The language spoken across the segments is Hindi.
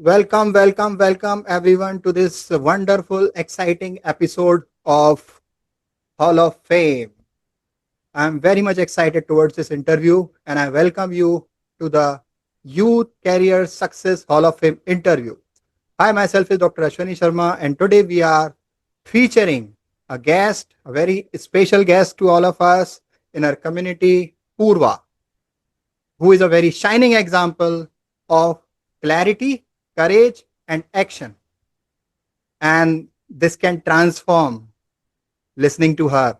Welcome everyone to this wonderful, exciting episode of Hall of Fame. I'm very much excited towards this interview and I welcome you to the Youth Career Success Hall of Fame interview. I myself is Dr. Ashwani Sharma and today we are featuring a guest, a very special guest to all of us in our community, Purva, who is a very shining example of clarity, courage, and action. And this can transform listening to her.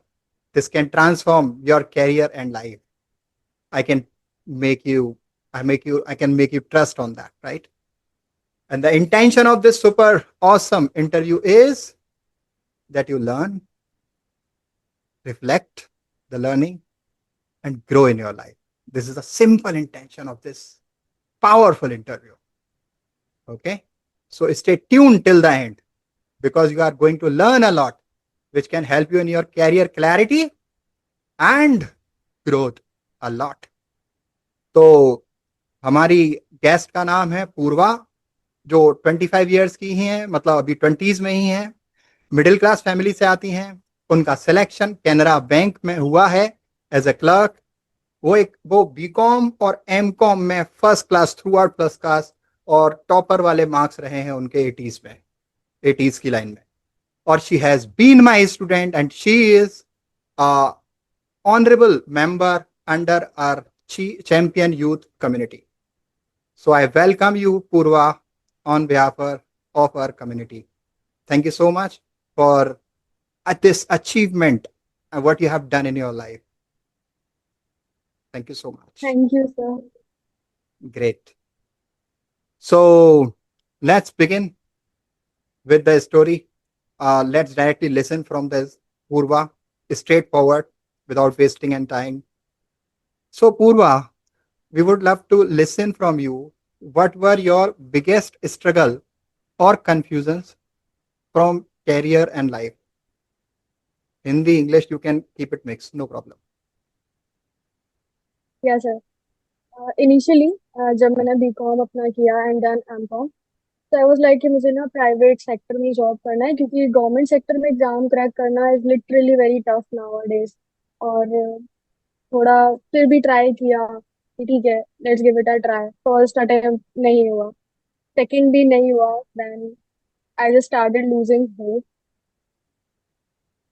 This can transform your career and life. I can make you, I can make you trust on that, right? And the intention of this super awesome interview is that you learn, reflect the learning, and grow in your life. This is a simple intention of this powerful interview. Okay. So stay tuned till the end because you are going to learn a lot, which can help you in your career clarity and growth a lot. तो हमारी गेस्ट का नाम है पूर्वा, जो 25 ईयर्स की ही हैं, मतलब अभी 20s में ही हैं, मिडिल क्लास फैमिली से आती हैं. उनका सिलेक्शन कैनरा बैंक में हुआ है एज ए क्लर्क. वो बीकॉम और एमकॉम में first class throughout first class और टॉपर वाले मार्क्स रहे हैं उनके 80s की लाइन में. और she has been my student and she is honorable member under our champion youth community. So I welcome you, Purva, on behalf of our community. Thank you so much for this achievement and what you have done in your life. Thank you so much. Thank you, sir. Great. So let's begin with the story. Let's directly listen from this Purva, straightforward, without wasting any time. So, Purva, we would love to listen from you. What were your biggest struggle or confusions from career and life? Hindi, English, you can keep it mixed, no problem. Yeah, sir. Initially, जब मैंने बीकॉम अपना किया एंड देन एमकॉम, तो आई वाज लाइक कि मुझे ना प्राइवेट सेक्टर में जॉब करना है, क्योंकि गवर्नमेंट सेक्टर में एग्जाम क्रैक करना is literally very tough nowadays. और थोड़ा फिर भी ट्राई किया कि ठीक है, let's give it a try. First attempt नहीं हुआ, सेकंड भी नहीं हुआ, then I just started losing hope.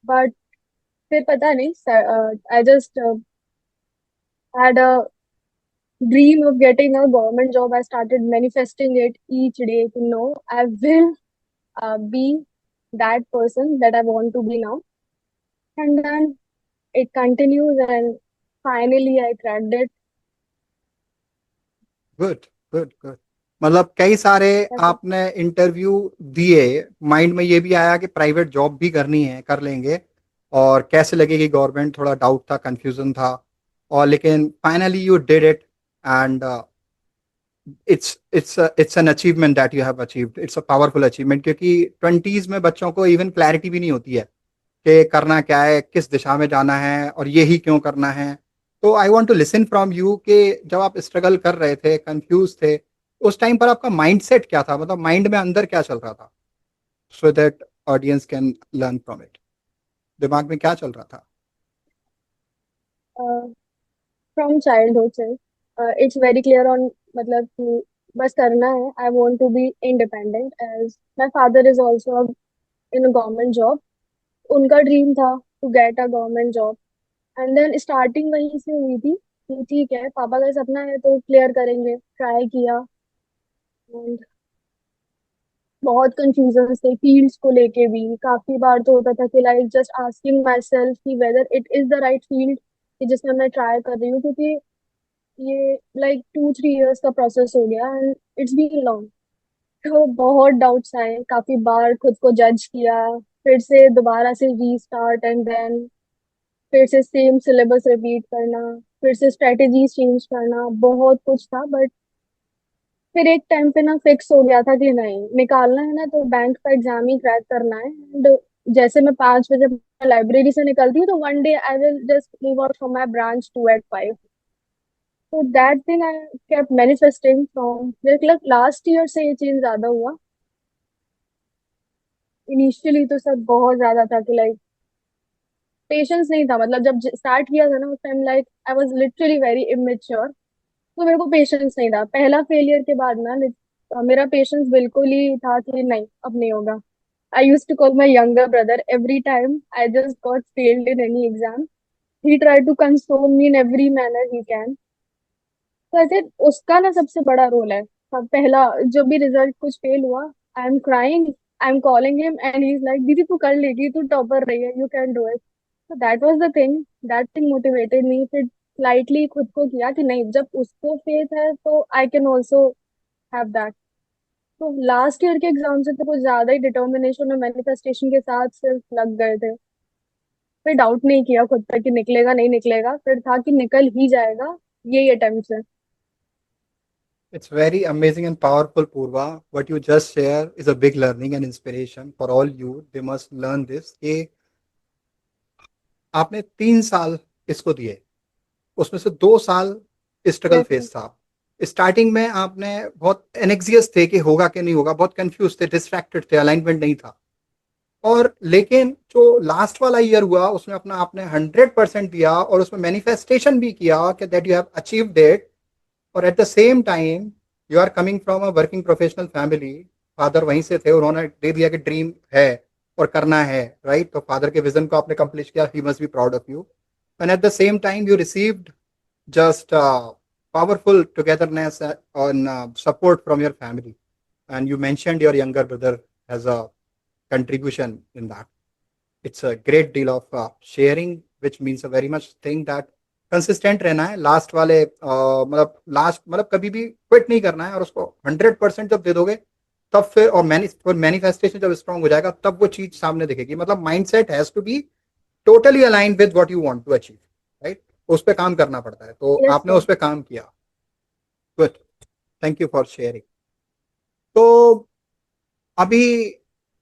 But फिर पता नहीं, I just had a dream of getting a government job. I started manifesting it each day to know I will be that person that I want to be now. And then it continues, and finally I cracked it. Good good good. मतलब कई सारे That's it. आपने इंटरव्यू दिए, माइंड में ये भी आया कि प्राइवेट जॉब भी करनी है, कर लेंगे, और कैसे लगेगी गवर्नमेंट, थोड़ा डाउट था, कंफ्यूजन था, और लेकिन finally you did it and it's an achievement that you have achieved. It's a powerful achievement क्योंकि 20s में बच्चों को इवन क्लैरिटी भी नहीं होती है कि करना क्या है, किस दिशा में जाना है और यही क्यों करना है. तो I want to listen from you कि जब आप स्ट्रगल कर रहे थे, कंफ्यूज थे, उस टाइम पर आपका माइंडसेट क्या था, मतलब माइंड में अंदर क्या चल रहा था, so that audience can learn from it. दिमाग में क्या चल रहा था? From childhood से it's very clear on, मतलब कि बस करना है. I want to be independent as my father is also in a government job. उनका ड्रीम था to get a government job. And then starting वहीं से हुई थी कि ठीक है, पापा का सपना है तो क्लियर करेंगे. ट्राई किया एंड बहुत कंफ्यूजन थे फील्ड्स को लेके भी. काफी बार तो होता था कि like just asking myself कि whether it is the right field कि जिसमें मैं ट्राई कर रही हूँ, क्योंकि ये लाइक 2-3 इयर्स का प्रोसेस हो गया एंड इट्स बीन लॉन्ग. तो बहुत डाउट्स आए, काफी बार खुद को जज किया, फिर से दोबारा से रीस्टार्ट एंड देन फिर से सेम सिलेबस रिपीट करना, फिर से स्ट्रेटेजीज चेंज करना, बहुत कुछ था. बट फिर एक टाइम पे ना फिक्स हो गया था कि नहीं, निकालना है ना तो बैंक का एग्जाम ही क्रैक करना है. एंड जैसे मैं 5 बजे लाइब्रेरी से निकलती हूँ तो one day I will just move out from my branch 2 at 5. तो that thing I kept manifesting from last year से ये चेंज ज्यादा हुआ। इनिशियली तो सब बहुत ज्यादा था कि लाइक पेशेंस नहीं था, मतलब जब स्टार्ट किया था ना उस time like I was literally very immature. तो मेरे को पेशेंस नहीं था। पहला फेलियर के बाद ना मेरा पेशेंस बिल्कुल ही था कि नहीं अब नहीं होगा। I use to call my younger brother every time I just got failed in any exam. He try to console me in every manner he can. तो ऐसे उसका ना सबसे बड़ा रोल है। पहला जब भी रिजल्ट कुछ फेल हुआ, I am crying, I am calling him and he is like दीदी तू कर लेगी, तू टॉपर रही है, यू कैन डू इट। तो that was the thing, that thing motivated me. फिर स्लाइटली खुद को किया कि नहीं, जब उसको फेथ है तो I can also have that. तो लास्ट ईयर के एग्जाम से तो कुछ ज्यादा ही डिटर्मिनेशन और मैनिफेस्टेशन के साथ सिर्फ लग गए थे। फिर डाउट नहीं किया खुद पर कि निकलेगा नहीं निकलेगा, फिर था कि निकल ही जाएगा, यही अटेम्प्ट है। It's very amazing and powerful, Purva. What you just share is a big learning and inspiration for all you. They must learn this. कि आपने 3 साल इसको दिए, उसमें से 2 साल स्ट्रगल फेज था। स्टार्टिंग में आपने बहुत एनेक्सियस थे कि होगा कि नहीं होगा, बहुत कंफ्यूज थे, डिस्ट्रैक्टेड थे, अलाइनमेंट नहीं था। और लेकिन जो लास्ट वाला ईयर हुआ उसमें अपना आपने 100% दिया और उसमें मैनिफेस्टेशन भी किया कि that you have achieved it. और at the same time you are coming from a working professional family. Father वहीं से थे, उन्होंने दे दिया कि ड्रीम है और करना है, राइट? तो फादर के विजन को आपने कंप्लीट किया, he must be proud of you. And eight the same time you received just powerful togetherness on support from your family, and you mentioned your younger brother has a contribution in that. It's a great deal of sharing, which means a very much thing that consistent रहना है। लास्ट वाले मतलब लास्ट मतलब कभी भी क्विट नहीं करना है, और उसको 100% जब दे दोगे तब फिर और मैनिफेस्टेशन जब स्ट्रांग हो जाएगा तब वो चीज सामने दिखेगी। मतलब mindset has to be totally aligned with what you want to achieve, right? उस पर काम करना पड़ता है, तो यस आपने सर। उस पर काम किया। Good, thank you for sharing. तो अभी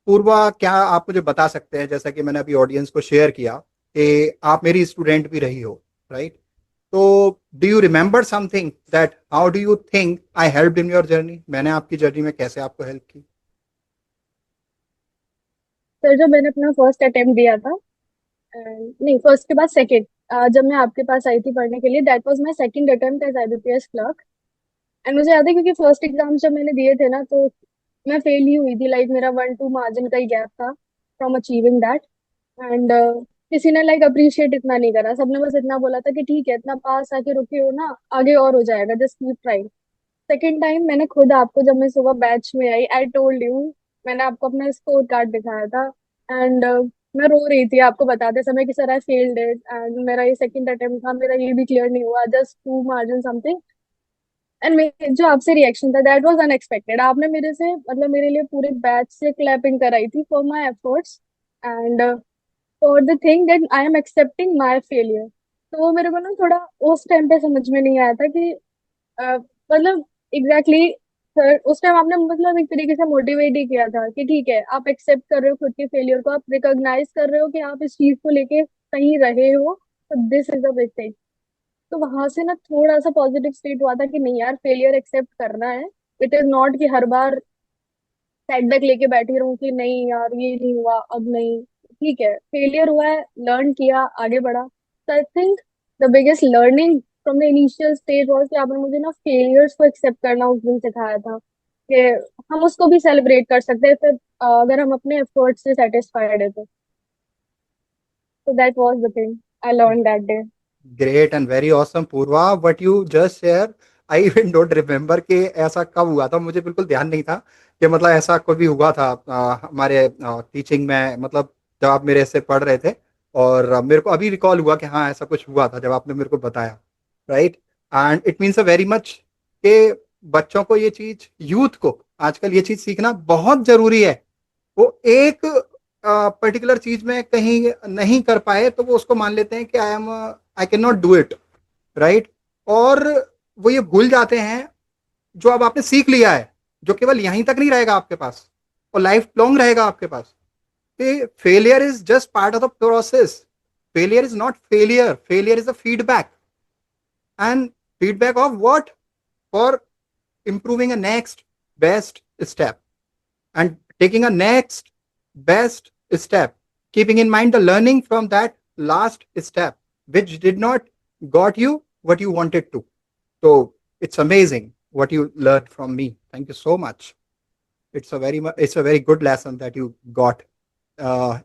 पूर्वा, क्या आप मुझे बता सकते हैं, जैसा कि मैंने अभी ऑडियंस को शेयर किया कि आप मेरी स्टूडेंट भी रही हो, राइट? तो do you remember something that how do you think I help in your journey? मैंने आपकी जर्नी में कैसे आपको हेल्प की? सर जब मैंने अपना फर्स्ट अटेम्प्ट दिया था, नहीं फर्स्ट के बाद सेकंड, जब मैं आपके पास आई थी पढ़ने के लिए, that was my second attempt as IBPS clerk. And मुझे याद है क्योंकि फर्स्ट एग्जाम जब मैंने दिए थे ना, तो मैं फेल ही हुई थी। लाइक मेरा 1-2 मार्जिन का ही गैप था फ्रॉम अचीविंग दैट। एंड किसी ने लाइक अप्रिशिएट इतना नहीं करा, सबने बस इतना बोला था कि ठीक है, इतना पास आके रुके हो ना, आगे और हो जाएगा, just keep trying. Second time मैंने खुद आपको, जब मैं सुबह बैच में आई, आई टोल्ड यू, मैंने आपको अपना स्कोर कार्ड दिखाया था। एंड मैं रो रही थी आपको बताते समय कि sir I failed it, and मेरा ये सेकंड अटेम्प्ट था, मेरा ये भी क्लियर नहीं हुआ, जस्ट 2 मार्जिन समथिंग। एंड जो आपसे रिएक्शन था दैट वाज अनएक्सपेक्टेड। आपने मेरे से, मतलब मेरे लिए पूरे बैच से क्लैपिंग कराई थी for my efforts and for the thing that I am accepting my failure. तो वो मेरे को ना थोड़ा उस टाइम पे समझ में नहीं आया था कि मतलब एग्जैक्टली सर उस टाइम आपने मतलब एक तरीके से मोटिवेट ही किया था कि ठीक है, आप एक्सेप्ट कर रहे हो खुद के फेलियर को, आप रिकॉग्नाइज कर रहे हो कि आप इस चीज को लेके कहीं रहे हो, तो this is a big thing. तो वहां से ना थोड़ा सा पॉजिटिव स्टेट हुआ था कि नहीं यार, फेलियर एक्सेप्ट करना है। इट इज नॉट कि हर बार सेटबैक लेके बैठी रहूं कि नहीं यार ये नहीं हुआ अब नहीं। ठीक है, फेलियर हुआ है, लर्न किया, आगे बढ़ा। तो I think the biggest learning from the initial stage was कि आपने मुझे ना फेलियर्स को एक्सेप्ट करना उस दिन सिखाया था कि हम उसको भी सेलिब्रेट कर सकते हैं फिर, अगर हम अपने एफर्ट से सेटिस्फाइड है तो that was the thing I learn that day. Great and very awesome Purva, what you just share. I even don't remember कि ऐसा कब हुआ था, मुझे बिल्कुल ध्यान नहीं था कि मतलब ऐसा कभी हुआ था हमारे टीचिंग में। मतलब जब आप मेरे से पढ़ रहे थे, और मेरे को अभी रिकॉल हुआ कि हाँ ऐसा कुछ हुआ था जब आपने मेरे को बताया, right? And it means a very much कि बच्चों को ये चीज, यूथ को आजकल ये चीज सीखना बहुत जरूरी है। वो एक पर्टिकुलर चीज में कहीं नहीं कर पाए तो वो उसको मान लेते हैं कि I can not do it, right? और वो ये भूल जाते हैं जो अब आपने सीख लिया है, जो केवल यहीं तक नहीं रहेगा आपके पास और लाइफ लॉन्ग रहेगा आपके पास, कि failure is just part of the process. Failure is not failure, failure is a feedback. And feedback of what? For improving a next best step and taking a next best step, keeping in mind the learning from that last step which did not got you what you wanted to. So it's amazing what you learned from me. Thank you so much. It's a very good lesson that you got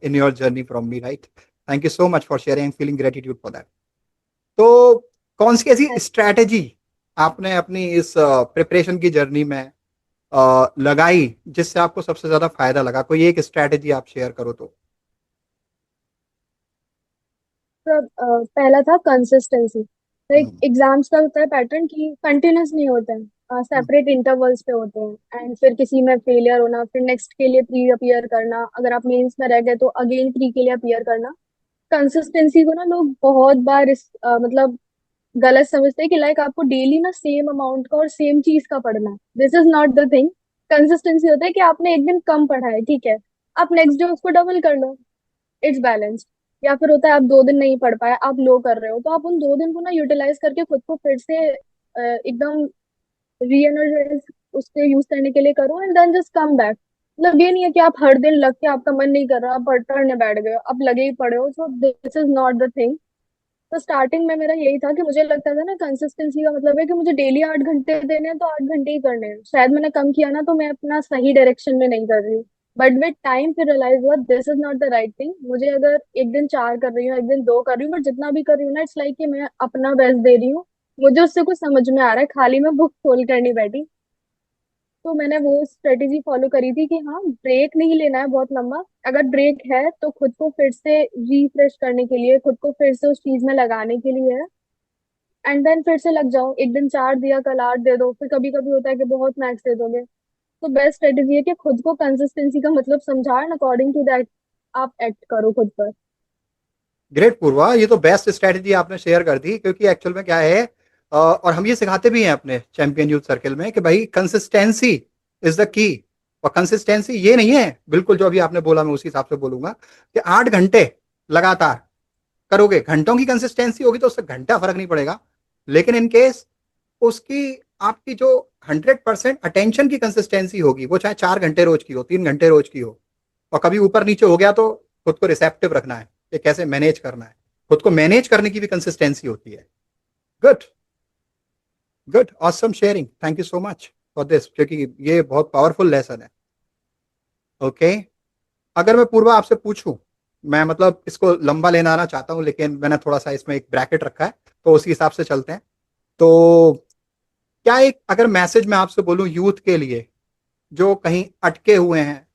in your journey from me, right? Thank you so much for sharing. I'm feeling gratitude for that. तो कौन सी ऐसी स्ट्रैटेजी आपने अपनी इस प्रिपरेशन की जर्नी में लगाई जिससे आपको सबसे ज्यादा फायदा लगा? कोई एक स्ट्रैटेजी आप शेयर करो तो। पहला था कंसिस्टेंसी। लाइक हम्म, एग्जाम्स का होता है पैटर्न कि कंटिन्यूस नहीं होते हैं, हम्म, सेपरेट इंटरवल्स पे होते हैं, एंड फिर किसी में फेलियर होना, फिर नेक्स्ट के लिए प्री अपियर करना, अगर आप मेंस में रह गए तो अगेन प्री के लिए अपियर करना। कंसिस्टेंसी को ना लोग बहुत बार मतलब गलत समझते हैं कि लाइक आपको डेली ना सेम अमाउंट का और सेम चीज का पढ़ना है। This is not the thing. Consistency होता है कि आपने एक दिन कम पढ़ा है, ठीक है, आप नेक्स्ट डे उसको डबल कर लो, इट्स बैलेंस्ड। या फिर होता है आप 2 दिन नहीं पढ़ पाए, आप लो कर रहे हो, तो आप उन 2 दिन को ना यूटिलाइज करके खुद को फिर से एकदम री एनर्जाइज उसके यूज करने के लिए करो, and then just come back. मतलब ये नहीं है कि आप हर दिन लग के आपका मन नहीं कर रहा, आप पढ़ने बैठ गए हो, आप लगे ही पड़े हो, so this is not the thing. तो स्टार्टिंग में मेरा यही था कि मुझे लगता था ना कंसिस्टेंसी का मतलब है कि मुझे डेली 8 घंटे देने हैं तो 8 घंटे ही करने हैं, शायद मैंने कम किया ना तो मैं अपना सही डायरेक्शन में नहीं कर रही हूँ। बट विद टाइम फिर रियलाइज हुआ this is not the right thing. मुझे अगर एक दिन 4 कर रही हूँ, एक दिन 2 कर रही हूँ, बट जितना भी कर रही हूँ ना, इट्स लाइक कि मैं अपना बेस्ट दे रही हूँ। मुझे उससे कुछ समझ में आ रहा है, खाली मैं बुक खोल कर नहीं बैठी। तो मैंने वो स्ट्रेटेजी फॉलो करी थी कि हाँ, ब्रेक नहीं लेना है बहुत लंबा। अगर ब्रेक है तो खुद को फिर से रिफ्रेश करने के लिए, खुद को फिर से उस चीज में लगाने के लिए है, एंड देन फिर से लग जाओ। एक दिन 4 दिया, कल 8 दे दो, फिर कभी कभी होता है कि बहुत मैक्स दे दोगे। तो बेस्ट स्ट्रेटेजी है कि खुद को कंसिस्टेंसी का मतलब समझा, एंड अकॉर्डिंग टू दैट आप एक्ट करो खुद पर। ग्रेट पूर्वा, ये तो बेस्ट स्ट्रेटेजी आपने शेयर कर दी, क्योंकि एक्चुअल में क्या है और हम ये सिखाते भी हैं अपने चैंपियन यूथ सर्कल में कि भाई कंसिस्टेंसी इज द की। और कंसिस्टेंसी ये नहीं है, बिल्कुल जो अभी आपने बोला मैं उसी हिसाब से बोलूंगा कि 8 घंटे लगातार करोगे, घंटों की कंसिस्टेंसी होगी तो उससे घंटा फर्क नहीं पड़ेगा। लेकिन इन केस उसकी आपकी जो 100% अटेंशन की कंसिस्टेंसी होगी, वो चाहे 4 घंटे रोज की हो, 3 घंटे रोज की हो, और कभी ऊपर नीचे हो गया तो खुद को रिसेप्टिव रखना है कि कैसे मैनेज करना है। खुद को मैनेज करने की भी कंसिस्टेंसी होती है। Good, good, awesome sharing, thank you so much for this, क्योंकि ये बहुत पावरफुल लेसन है। Okay okay? अगर मैं पूर्वा आपसे पूछूं, मैं मतलब इसको लंबा लेना आना चाहता हूं लेकिन मैंने थोड़ा सा इसमें एक ब्रैकेट रखा है, तो उसी हिसाब से चलते हैं। तो क्या एक अगर मैसेज मैं आपसे बोलूं यूथ के लिए जो कहीं अटके हुए हैं,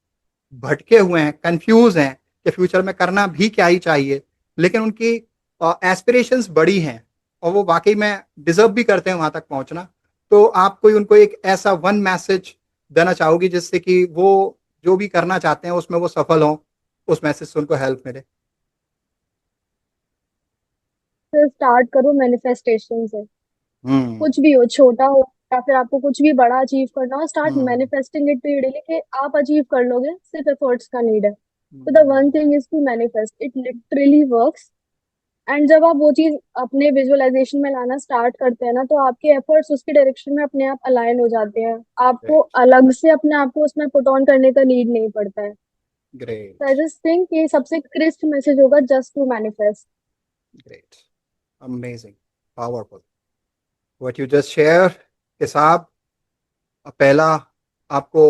भटके हुए हैं, कंफ्यूज हैं कि फ्यूचर में करना भी क्या ही चाहिए, लेकिन उनकी एस्पिरेशंस बड़ी हैं और वो वाकई में डिजर्व भी करते हैं वहां तक पहुंचना, तो आप कोई उनको एक ऐसा वन मैसेज देना चाहोगी जिससे कि वो जो भी करना चाहते हैं उसमें वो सफल हों, उस मैसेज से उनको हेल्प मिले? फिर स्टार्ट करो मैनिफेस्टेशन से। हम्म, कुछ भी हो, छोटा हो या फिर आपको कुछ भी बड़ा अचीव करना हो, start hmm, manifesting it daily कि आप अचीव कर लोगे, सिर्फ एफर्ट्स का नीड है। तो the hmm, one thing is to manifest, it literally works. And जब आप वो चीज अपने विजुअलाइजेशन में लाना स्टार्ट करते हैं ना, तो आपके एफर्ट्स उसकी डायरेक्शन में अपने आप अलाइन हो जाते हैं। आपको ग्रेट, अलग से अपने आप को उसमें पुट ऑन करने का नीड नहीं पड़ता है। तो ग्रेट, आई जस्ट थिंक ये सबसे क्रिस्प मैसेज होगा, just to manifest. Great, amazing, powerful what you just share के साथ। पहला, आपको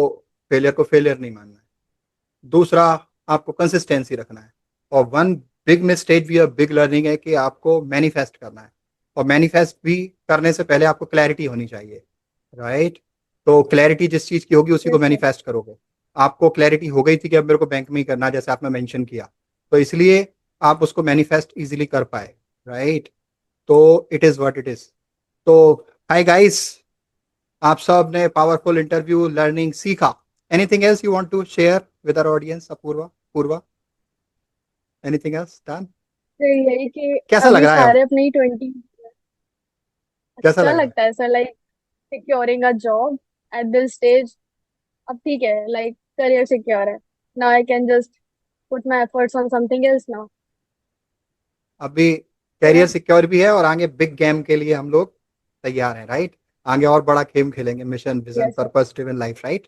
फेलियर को फेलियर नहीं मानना है। दूसरा, आपको कंसिस्टेंसी रखना है। और वन बिग मिस्टेक भी, बिग लर्निंग है कि आपको मैनिफेस्ट करना है। और मैनिफेस्ट भी करने से पहले आपको क्लैरिटी होनी चाहिए, राइट? तो क्लैरिटी जिस चीज की होगी उसी को यस सर। मैनिफेस्ट करोगे। आपको क्लैरिटी हो गई थी कि अब मेरे को बैंक में ही करना है, जैसे आपने मेंशन किया, तो इसलिए आप उसको मैनिफेस्ट इजीली कर पाए, राइट? तो it is what it is. तो हाय गाइस, आप सब ने पावरफुल इंटरव्यू लर्निंग सीखा। Anything else you want to share with our audience? Apoorva, Purva, anything else done? तो यही कि कैसा लग अभी रहा है अब? सारे अपनी 20। कैसा अच्छा लग रहा है? लगता है sir, like securing a job at this stage. अब ठीक है, लाइक करियर सिक्योर है, now I can just put my efforts on something else now. अभी तो कैरियर सिक्योर भी है और आगे बिग गेम के लिए हम लोग तैयार हैं, राइट? आगे और बड़ा गेम खेलेंगे, mission vision Yes, sir. Purpose driven life, right?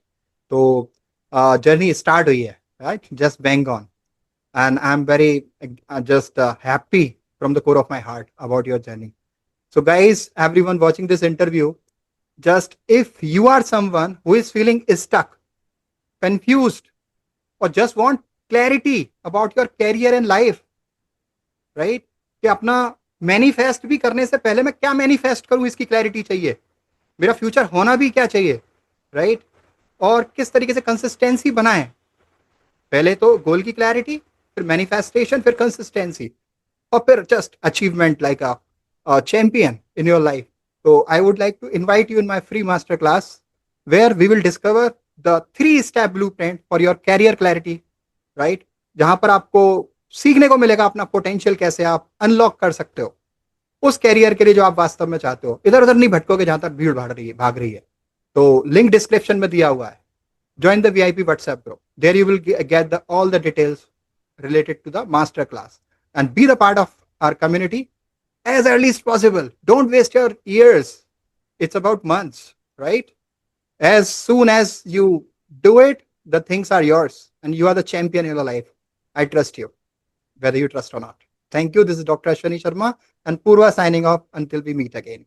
तो जर्नी स्टार्ट हुई है, right? Just bang on, and I'm very just happy from the core of my heart about your journey. So, guys, everyone watching this interview, just if you are someone who is feeling stuck, confused, or just want clarity about your career and life, right? कि अपना मैनिफेस्ट भी करने से पहले मैं क्या मैनिफेस्ट करूं, इसकी क्लैरिटी चाहिए, मेरा फ्यूचर होना भी क्या चाहिए, राइट? और किस तरीके से कंसिस्टेंसी बनाएं, पहले तो गोल की क्लैरिटी, फिर मैनिफेस्टेशन, फिर consistency, or just achievement like a champion in your life. So I would like to invite you in my free masterclass where we will discover the 3-step blueprint for your career clarity, right? जहां पर आपको सीखने को मिलेगा अपना पोटेंशियल कैसे आप अनलॉक कर सकते हो उस कैरियर के लिए जो आप वास्तव में चाहते हो, इधर उधर नहीं भटकोगे जहां तक भीड़ भाग रही है। तो लिंक डिस्क्रिप्शन में दिया हुआ है। Join the VIP WhatsApp group. There you will get all the details related to the master class and be the part of our community as early as possible. Don't waste your years. It's about months, right? As soon as you do it, the things are yours and you are the champion in your life. I trust you, whether you trust or not. Thank you. This is Dr. Ashwani Sharma and Purva signing off until we meet again.